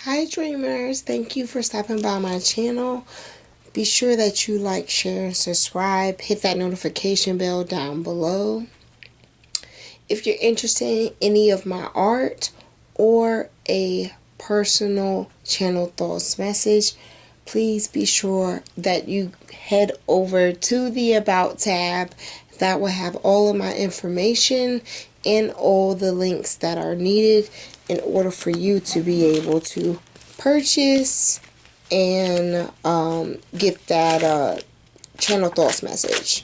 Hi dreamers, thank you for stopping by my channel. Be sure that you like, share, and subscribe. Hit that notification bell down below. If you're interested in any of my art or a personal channel thoughts message, please be sure that you head over to the About tab. That will have all of my information and all the links that are needed in order for you to be able to purchase and get that channel thoughts message.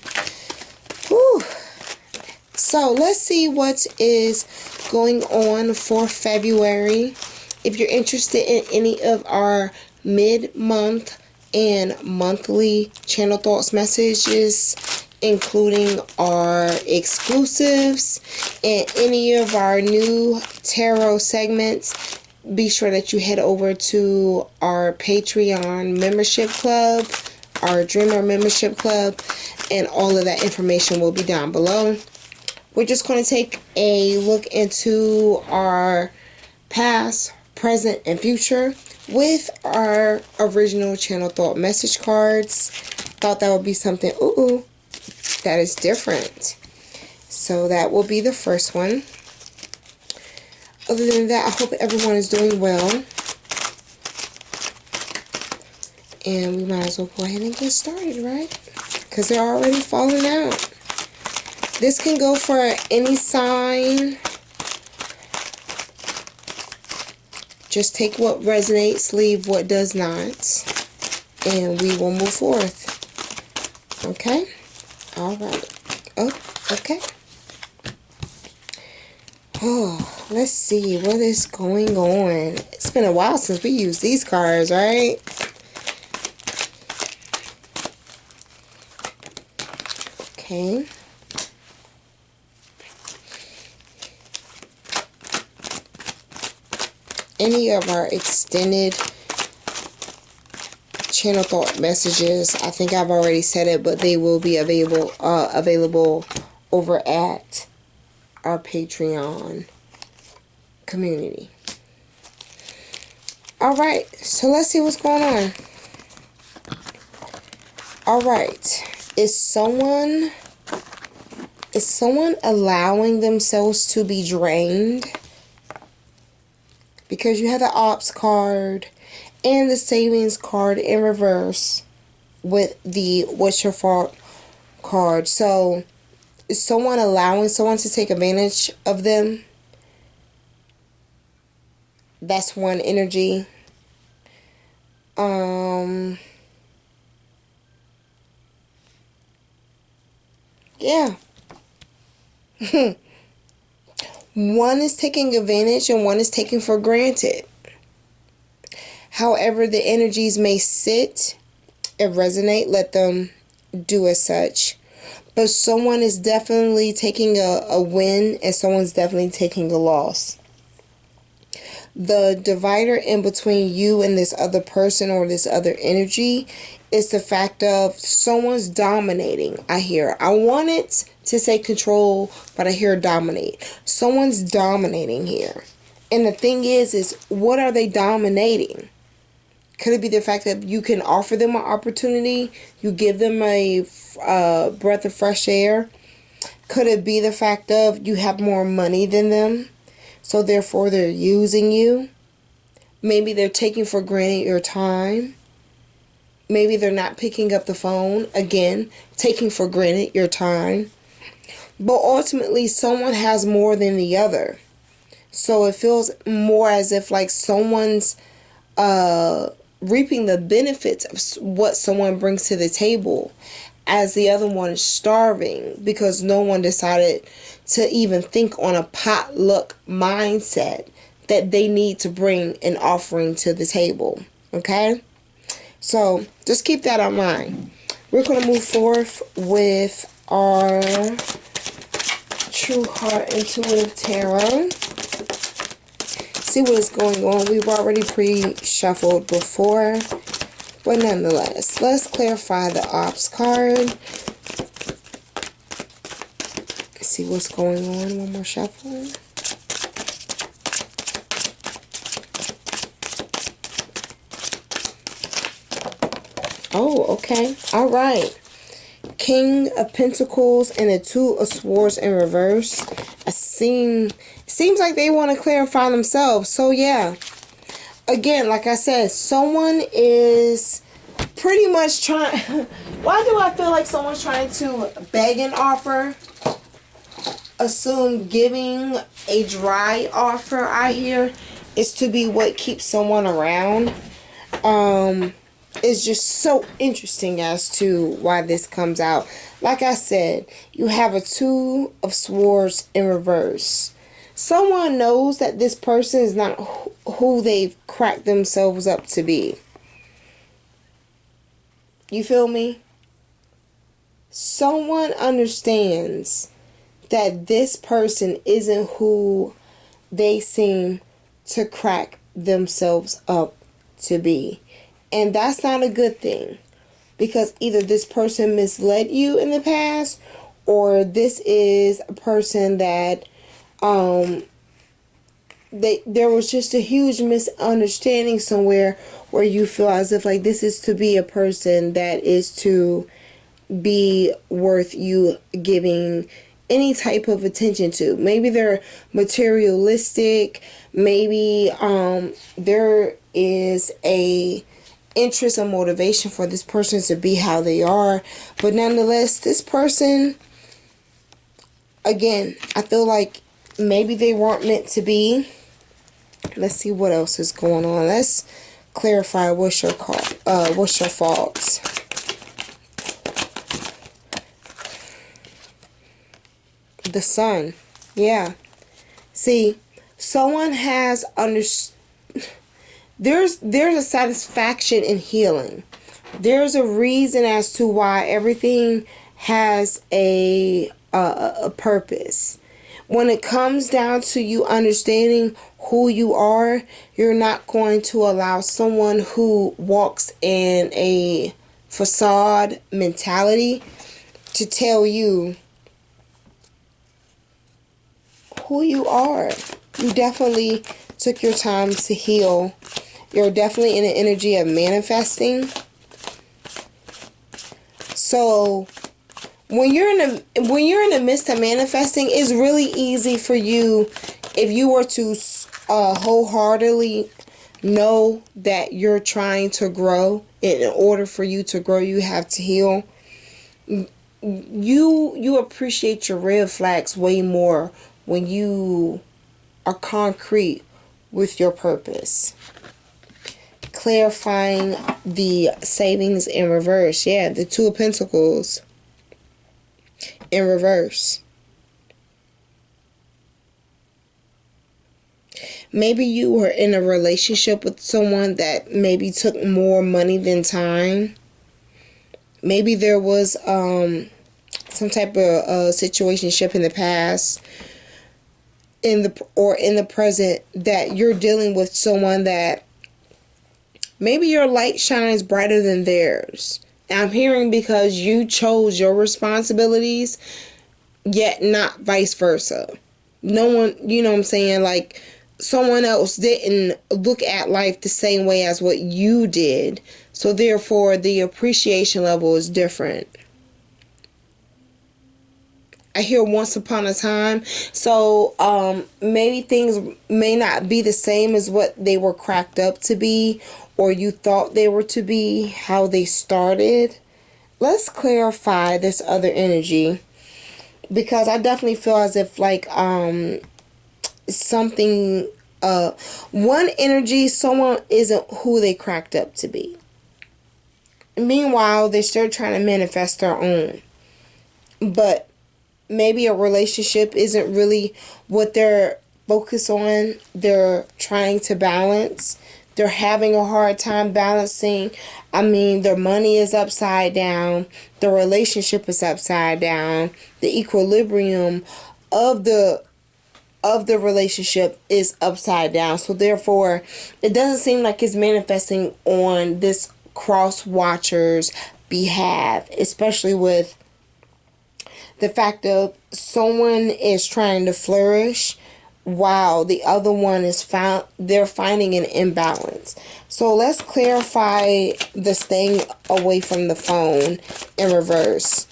Whew. So let's see what is going on for February. If you're interested in any of our mid-month and monthly channel thoughts messages, including our exclusives and any of our new tarot segments, be sure that you head over to our Patreon membership club, our Dreamer membership club, and all of that information will be down below. We're just going to take a look into our past, present, and future with our original channel thought message cards. Thought that would be something that is different. So that will be the first one. Other than that, I hope everyone is doing well. And we might as well go ahead and get started, right? Because they're already falling out. This can go for any sign. Just take what resonates, leave what does not. And we will move forth. Okay? Alright. Oh, okay. Oh, let's see what is going on. It's been a while since we used these cards, right? Okay. Any of our extended channel thought messages, I think I've already said it, but they will be available over at our Patreon community. Alright, so let's see what's going on. Alright, is someone allowing themselves to be drained? Because you have the ops card and the savings card in reverse with the what's your fault card. So is someone allowing someone to take advantage of them? That's one energy. Yeah. One is taking advantage and one is taking for granted. However the energies may sit and resonate, let them do as such. But someone is definitely taking a win and someone's definitely taking a loss. The divider in between you and this other person or this other energy is the fact of someone's dominating. I hear. I want it to say control, but I hear dominate. Someone's dominating here. And the thing is what are they dominating? Could it be the fact that you can offer them an opportunity? You give them a breath of fresh air? Could it be the fact of you have more money than them? So therefore they're using you? Maybe they're taking for granted your time. Maybe they're not picking up the phone. Again, taking for granted your time. But ultimately, someone has more than the other. So it feels more as if like someone's reaping the benefits of what someone brings to the table, as the other one is starving because no one decided to even think on a potluck mindset that they need to bring an offering to the table. Okay? So just keep that in mind. We're going to move forth with our True Heart Intuitive Tarot. See what is going on. We've already pre-shuffled before, but nonetheless, let's clarify the ops card. See what's going on. One more shuffle. Oh, okay. All right. King of Pentacles and the Two of Swords in reverse. Seems like they want to clarify themselves. So yeah. Again, like I said, someone is pretty much trying. Why do I feel like someone's trying to beg an offer? Assume giving a dry offer, I hear, is to be what keeps someone around. It's just so interesting as to why this comes out. Like I said, you have a Two of Swords in reverse. Someone knows that this person is not who they've cracked themselves up to be. You feel me? Someone understands that this person isn't who they seem to crack themselves up to be. And that's not a good thing. Because either this person misled you in the past, or this is a person that there was just a huge misunderstanding somewhere where you feel as if like this is to be a person that is to be worth you giving any type of attention to. Maybe they're materialistic. Maybe there is a interest or motivation for this person to be how they are. But nonetheless, this person, again, I feel like maybe they weren't meant to be. Let's see what else is going on. Let's clarify what's your faults. The Sun. Yeah. See, someone has there's a satisfaction in healing. There's a reason as to why everything has a purpose. When it comes down to you understanding who you are, you're not going to allow someone who walks in a facade mentality to tell you who you are. You definitely took your time to heal. You're definitely in the energy of manifesting. So when you're in the midst of manifesting, it's really easy for you, if you were to wholeheartedly know that you're trying to grow. In order for you to grow, you have to heal. You appreciate your red flags way more when you are concrete with your purpose. Clarifying the savings in reverse. Yeah, the Two of Pentacles in reverse. Maybe you were in a relationship with someone that maybe took more money than time. Maybe there was some type of situationship in the past, in the present, that you're dealing with someone that maybe your light shines brighter than theirs. And I'm hearing because you chose your responsibilities, yet not vice versa. No one, you know what I'm saying, like someone else didn't look at life the same way as what you did. So therefore the appreciation level is different. I hear once upon a time. So maybe things may not be the same as what they were cracked up to be, or you thought they were to be, how they started. Let's clarify this other energy, because I definitely feel as if like something one energy, someone isn't who they cracked up to be. Meanwhile, they're still trying to manifest their own. But maybe a relationship isn't really what they're focused on. They're trying to balance. They're having a hard time balancing. I mean, their money is upside down. The relationship is upside down. The equilibrium of the relationship is upside down. So therefore, it doesn't seem like it's manifesting on this cross watcher's behalf, especially with the fact of someone is trying to flourish, while the other one is they're finding an imbalance. So let's clarify the staying away from the phone in reverse.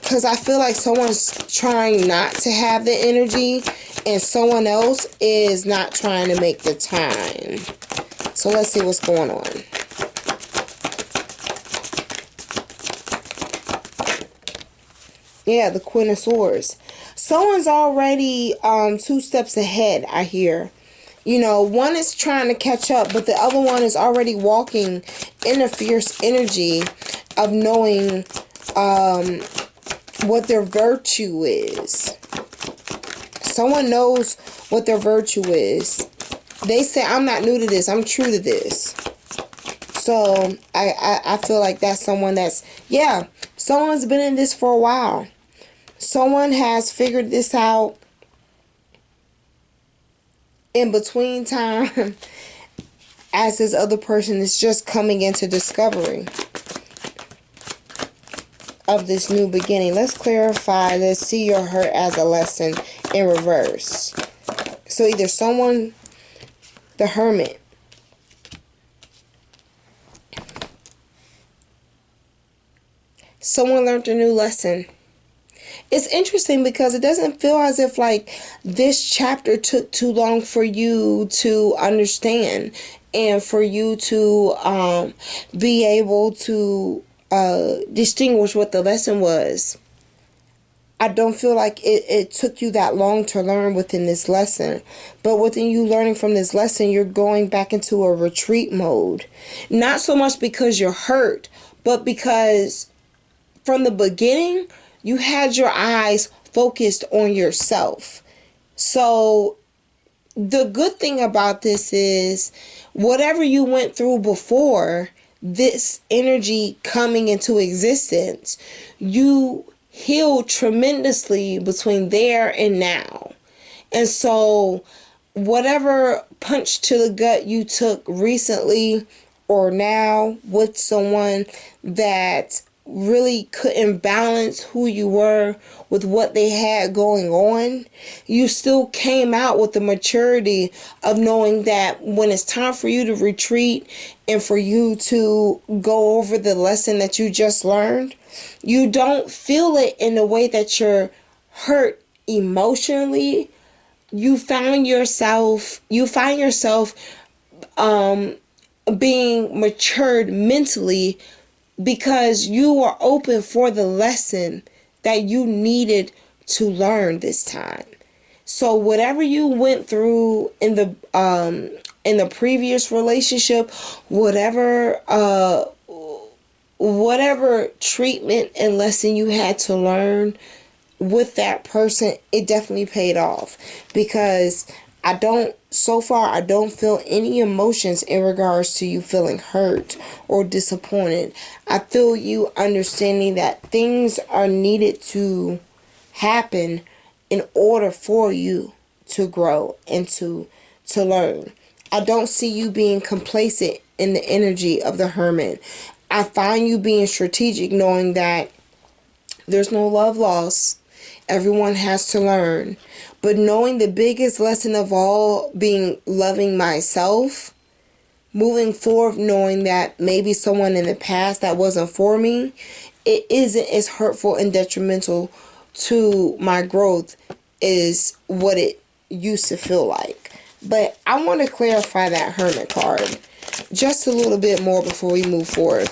Because I feel like someone's trying not to have the energy and someone else is not trying to make the time. So let's see what's going on. Yeah, the Queen of Swords. Someone's already 2 steps ahead, I hear. You know, one is trying to catch up, but the other one is already walking in a fierce energy of knowing what their virtue is. Someone knows what their virtue is. They say, I'm not new to this, I'm true to this. So I feel like that's someone that's, yeah, someone's been in this for a while. Someone has figured this out in between time as this other person is just coming into discovery of this new beginning. Let's clarify this. See your hurt as a lesson in reverse. So either someone, the Hermit, someone learned a new lesson. It's interesting because it doesn't feel as if like this chapter took too long for you to understand and for you to be able to distinguish what the lesson was. I don't feel like it took you that long to learn within this lesson. But within you learning from this lesson, you're going back into a retreat mode. Not so much because you're hurt, but because from the beginning, you had your eyes focused on yourself. So the good thing about this is whatever you went through before this energy coming into existence, you healed tremendously between there and now. And so whatever punch to the gut you took recently or now with someone that really couldn't balance who you were with what they had going on, you still came out with the maturity of knowing that when it's time for you to retreat and for you to go over the lesson that you just learned, you don't feel it in the way that you're hurt emotionally. You find yourself being matured mentally because you are open for the lesson that you needed to learn this time. So whatever you went through in the previous relationship, whatever treatment and lesson you had to learn with that person, it definitely paid off. Because so far I don't feel any emotions in regards to you feeling hurt or disappointed. I feel you understanding that things are needed to happen in order for you to grow and to learn. I don't see you being complacent in the energy of the Hermit. I find you being strategic, knowing that there's no love lost. Everyone has to learn. But knowing the biggest lesson of all being loving myself, moving forward, knowing that maybe someone in the past that wasn't for me, it isn't as hurtful and detrimental to my growth is what it used to feel like. But I want to clarify that Hermit card just a little bit more before we move forward.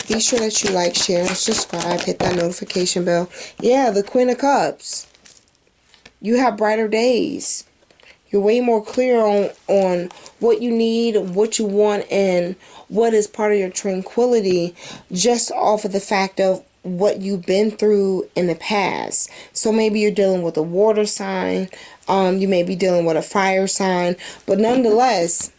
Be sure that you like, share, and subscribe. Hit that notification bell. Yeah, the Queen of Cups. You have brighter days. You're way more clear on what you need, what you want, and what is part of your tranquility just off of the fact of what you've been through in the past. So maybe you're dealing with a water sign. You may be dealing with a fire sign. But nonetheless,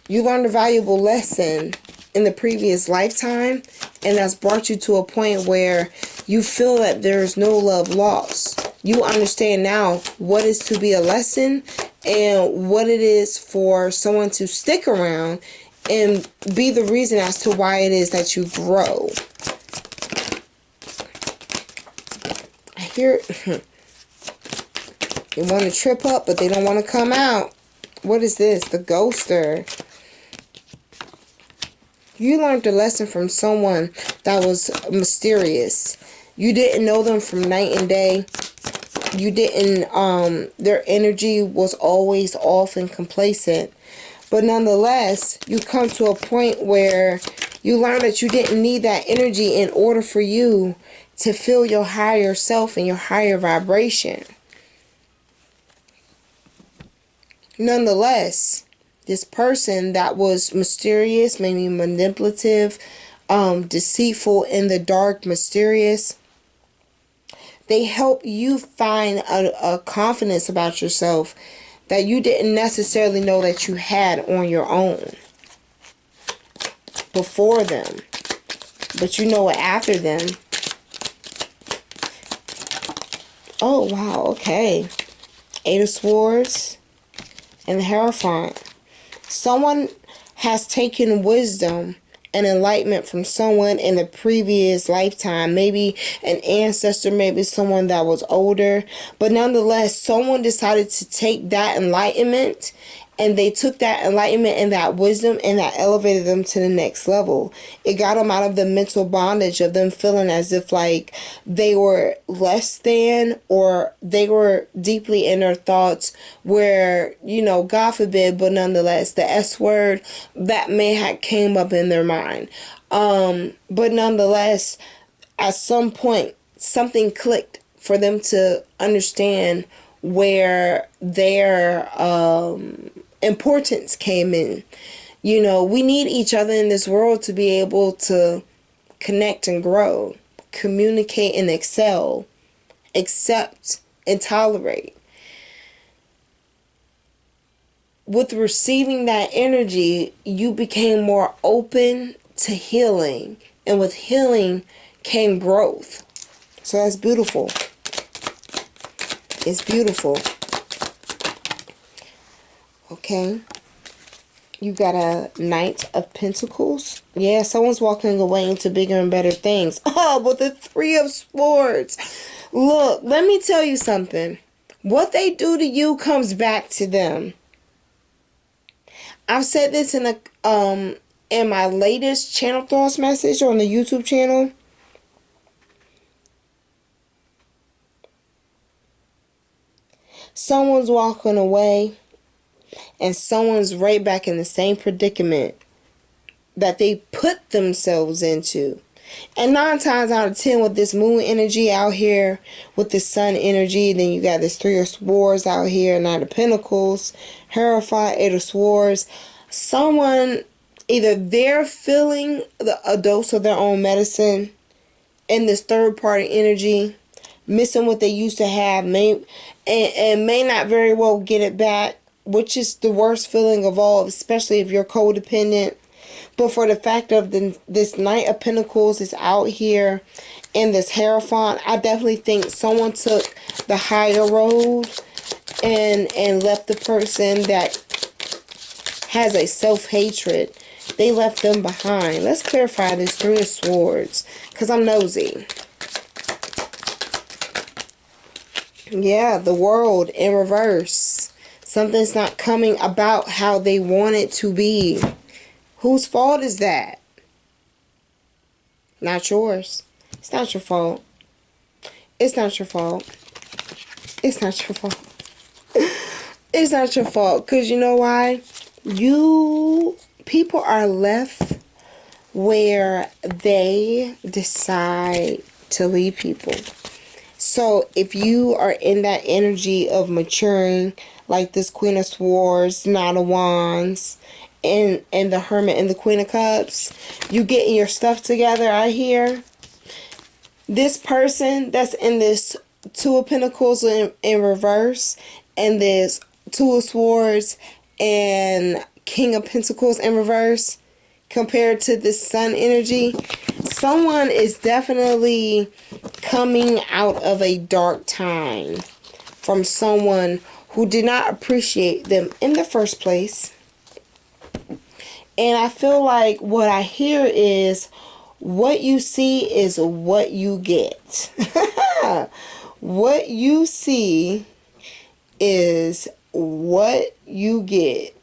you learned a valuable lesson in the previous lifetime, and that's brought you to a point where you feel that there's no love lost. You understand now what is to be a lesson and what it is for someone to stick around and be the reason as to why it is that you grow. Here, they want to trip up, but they don't want to come out. What is this? The ghoster. You learned a lesson from someone that was mysterious. You didn't know them from night and day. You didn't, their energy was always off and complacent. But nonetheless, you come to a point where you learn that you didn't need that energy in order for you to feel your higher self and your higher vibration. Nonetheless, this person that was mysterious, maybe manipulative, deceitful, in the dark, mysterious, they help you find a confidence about yourself that you didn't necessarily know that you had on your own before them. But you know it after them. Oh, wow, okay. Eight of Swords and the Hierophant. Someone has taken wisdom and enlightenment from someone in a previous lifetime. Maybe an ancestor, maybe someone that was older. But nonetheless, someone decided to take that enlightenment, and they took that enlightenment and that wisdom, and that elevated them to the next level. It got them out of the mental bondage of them feeling as if like they were less than, or they were deeply in their thoughts where, you know, God forbid, but nonetheless, the S word that may have came up in their mind. But nonetheless, at some point, something clicked for them to understand where their importance came in. You know, we need each other in this world to be able to connect and grow, communicate and excel, accept and tolerate. With receiving that energy, you became more open to healing, and with healing came growth. So that's beautiful. It's beautiful. Okay. You got a Knight of Pentacles. Yeah, someone's walking away into bigger and better things. Oh, but the Three of Swords. Look, let me tell you something. What they do to you comes back to them. I've said this in my latest channel thoughts message on the YouTube channel. Someone's walking away, and someone's right back in the same predicament that they put themselves into. And 9 times out of 10 with this moon energy out here, with this sun energy, then you got this Three of Swords out here, Knight of Pentacles, Hierophant, Eight of Swords. Someone, either they're feeling a dose of their own medicine in this third party energy, missing what they used to have, may not very well get it back, which is the worst feeling of all, especially if you're codependent. But for the fact of this Knight of Pentacles is out here, and this Hierophant, I definitely think someone took the higher road and left the person that has a self-hatred. They left them behind. Let's clarify this Three of Swords, because I'm nosy. Yeah, the World in reverse. Something's not coming about how they want it to be. Whose fault is that? Not yours. It's not your fault. It's not your fault. It's not your fault. It's not your fault. Because you know why? People are left where they decide to leave people. So if you are in that energy of maturing, like this Queen of Swords, Knight of Wands, and the Hermit and the Queen of Cups, you getting your stuff together out here. This person that's in this Two of Pentacles in reverse, and this Two of Swords and King of Pentacles in reverse, compared to this Sun energy, someone is definitely coming out of a dark time from someone who did not appreciate them in the first place. And I feel like what I hear is, what you see is what you get. What you see is what you get.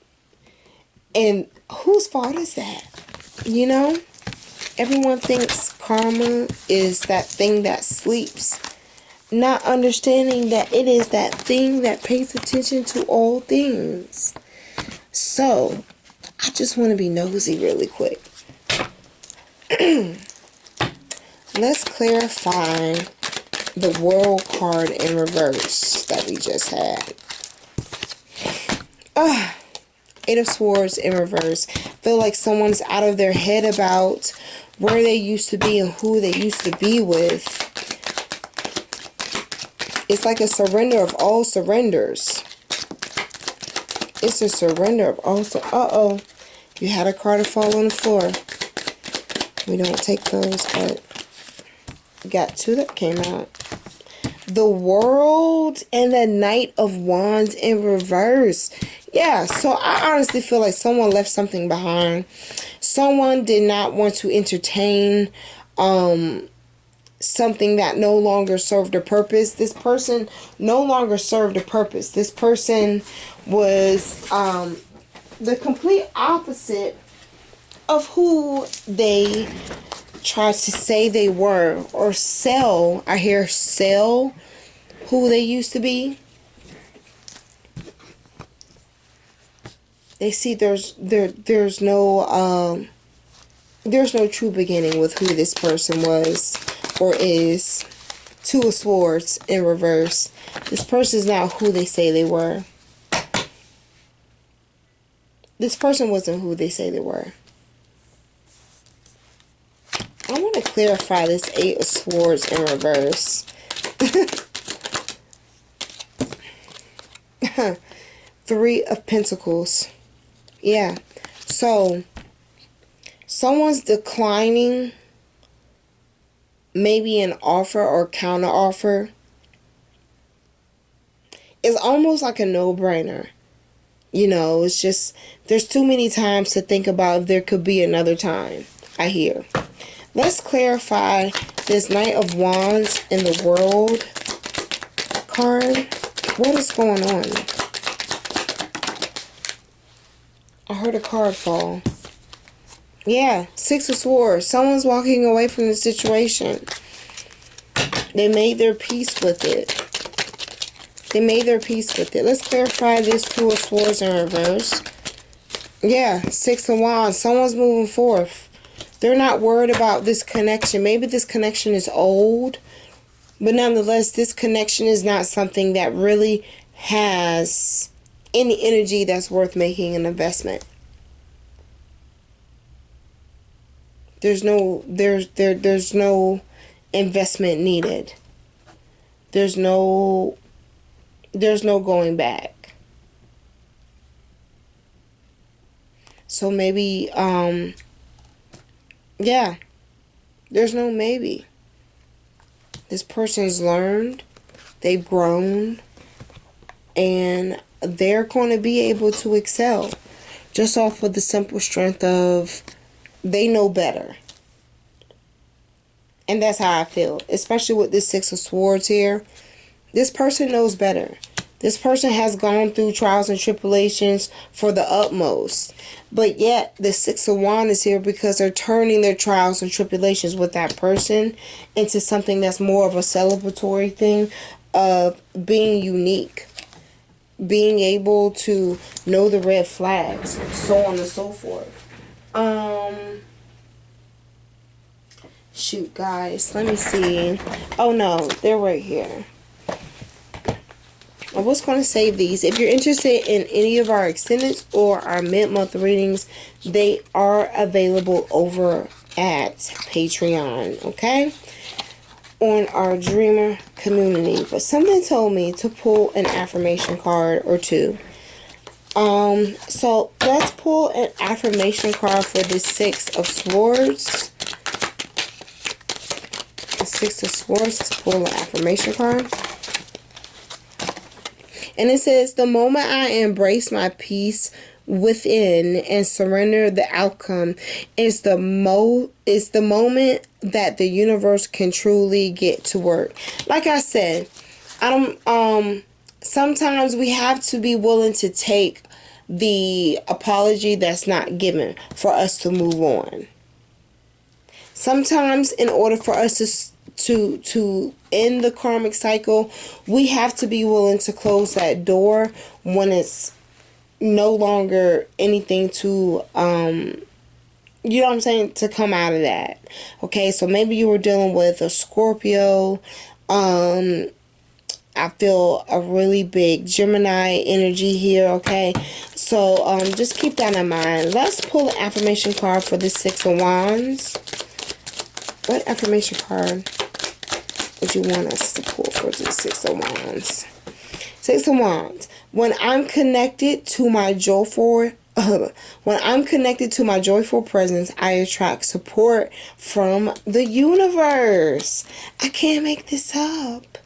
And whose fault is that? You know? Everyone thinks karma is that thing that sleeps, not understanding that it is that thing that pays attention to all things. So, I just want to be nosy really quick. Let's clarify the world card in reverse that we just had. Eight of Swords in reverse. Feel like someone's out of their head about where they used to be and who they used to be with. It's like a surrender of all surrenders. It's a surrender of all. Uh-oh. You had a card fall on the floor. We don't take those, but we got two that came out. The World and the Knight of Wands in reverse. Yeah, so I honestly feel like someone left something behind. Someone did not want to entertain something that no longer served a purpose. This person no longer served a purpose. This person was the complete opposite of who they tried to say they were, or sell. I hear sell who they used to be. They see there's no true beginning with who this person was or is. Two of Swords in reverse. This person is not who they say they were. This person wasn't who they say they were. I want to clarify this Eight of Swords in reverse. Three of Pentacles. Yeah. So, someone's declining maybe an offer or counter offer. It's almost like a no-brainer. You know, it's just, there's too many times to think about if there could be another time, I hear. Let's clarify this Knight of Wands in the World card. What is going on? I heard a card fall. Yeah, Six of Swords. Someone's walking away from the situation. They made their peace with it. They made their peace with it. Let's clarify this Two of Swords in reverse. Yeah, Six of Wands. Someone's moving forth. They're not worried about this connection. Maybe this connection is old, but nonetheless, this connection is not something that really has any energy that's worth making an investment. There's no investment needed. There's no going back. So maybe yeah, there's no maybe. This person's learned, they've grown, and they're going to be able to excel just off of the simple strength of they know better. And that's how I feel, especially with this Six of Swords here. This person knows better. This person has gone through trials and tribulations for the utmost. But yet, the Six of Wands is here because they're turning their trials and tribulations with that person into something that's more of a celebratory thing of being unique. Being able to know the red flags, so on and so forth. Shoot, guys, let me see. Oh no, they're right here. I was going to save these. If you're interested in any of our extended or our mid-month readings, they are available over at Patreon, okay? On our Dreamer community. But something told me to pull an affirmation card or two. So let's pull an affirmation card for the Six of Swords. The Six of Swords. Let's pull an affirmation card. And it says, the moment I embrace my peace within and surrender the outcome is the moment that the universe can truly get to work. Like I said, I don't, sometimes we have to be willing to take the apology that's not given for us to move on. Sometimes in order for us to end the karmic cycle, we have to be willing to close that door when it's no longer anything to you know what I'm saying, to come out of that. Okay, so maybe you were dealing with a Scorpio. I feel a really big Gemini energy here, okay? So just keep that in mind. Let's pull an affirmation card for the Six of Wands. What affirmation card would you want us to pull for the Six of Wands? Six of Wands. When I'm connected to my joyful presence, I attract support from the universe. I can't make this up.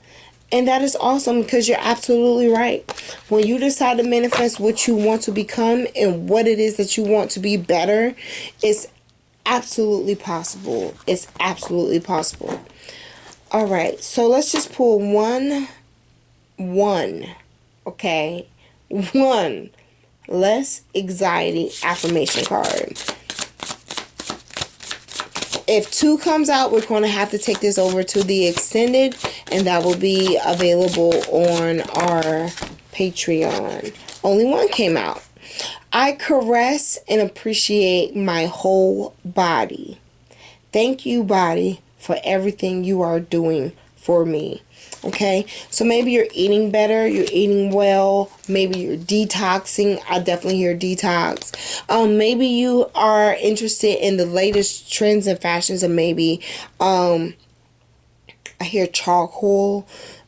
And that is awesome, because you're absolutely right. When you decide to manifest what you want to become and what it is that you want to be better, it's absolutely possible. It's absolutely possible. All right, so let's just pull one, okay? One less anxiety affirmation card. If two comes out, we're going to have to take this over to the extended, and that will be available on our Patreon. Only one came out. I caress and appreciate my whole body. Thank you, body, for everything you are doing for me. Okay, so maybe you're eating better, you're eating well, maybe you're detoxing. I definitely hear detox. Maybe you are interested in the latest trends and fashions, and maybe I hear charcoal,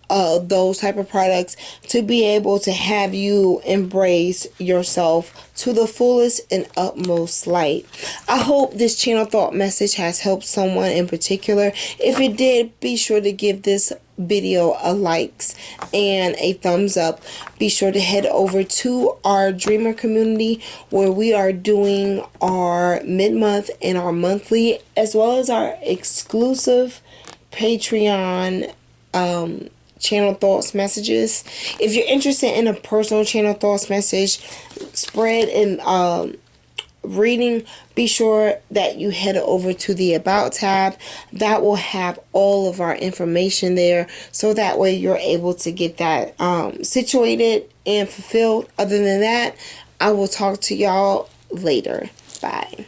those type of products, to be able to have you embrace yourself to the fullest and utmost light. I hope this channel thought message has helped someone in particular. If it did, be sure to give this video a likes and a thumbs up. Be sure to head over to our Dreamer community, where we are doing our mid-month and our monthly, as well as our exclusive Patreon channel thoughts messages. If you're interested in a personal channel thoughts message spread and reading, be sure that you head over to the About tab. That will have all of our information there, so that way you're able to get that situated and fulfilled. Other than that, I will talk to y'all later. Bye.